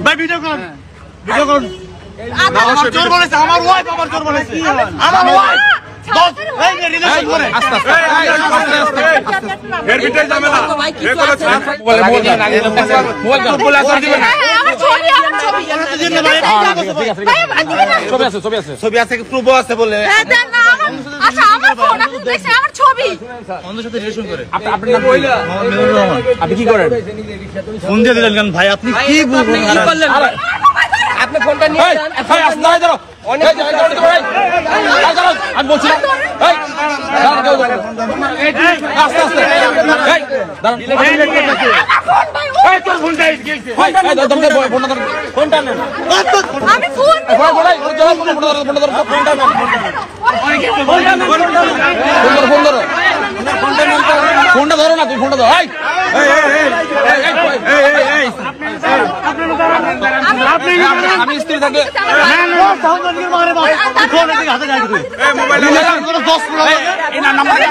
ভাই ভিডিও করুন, ভিডিও করুন। আমার চোর বলেছে, আমার ওয়াইফ আমার চোর বলেছে, আমার ওয়াইফ। এই যে রিলেশন করে আস্তে আস্তে এর ভিতরে ঝামেলা এ করেছে মোবাইল বলে আসা দিবেন। আমার ছবি ছবি আছে কি প্রুফ আছে বলে? আচ্ছা আমার ফোন আপনি দেখছেন, আমার ছবি বন্ধুর সাথে রিলেশন করে। আপনি কি করেন? ফোন দিয়ে দিলেন কেন ভাই? আপনি কি বলবেন? আপনি ফোনটা নিয়ে যান। ভাই আসলে ধরো অনেক আমি বলছি আস্তে আস্তে আমি ফোন ফোনটা ধরো না, তুমি ফোনটা ধরো। আমি স্ত্রী থাকে নাম্বার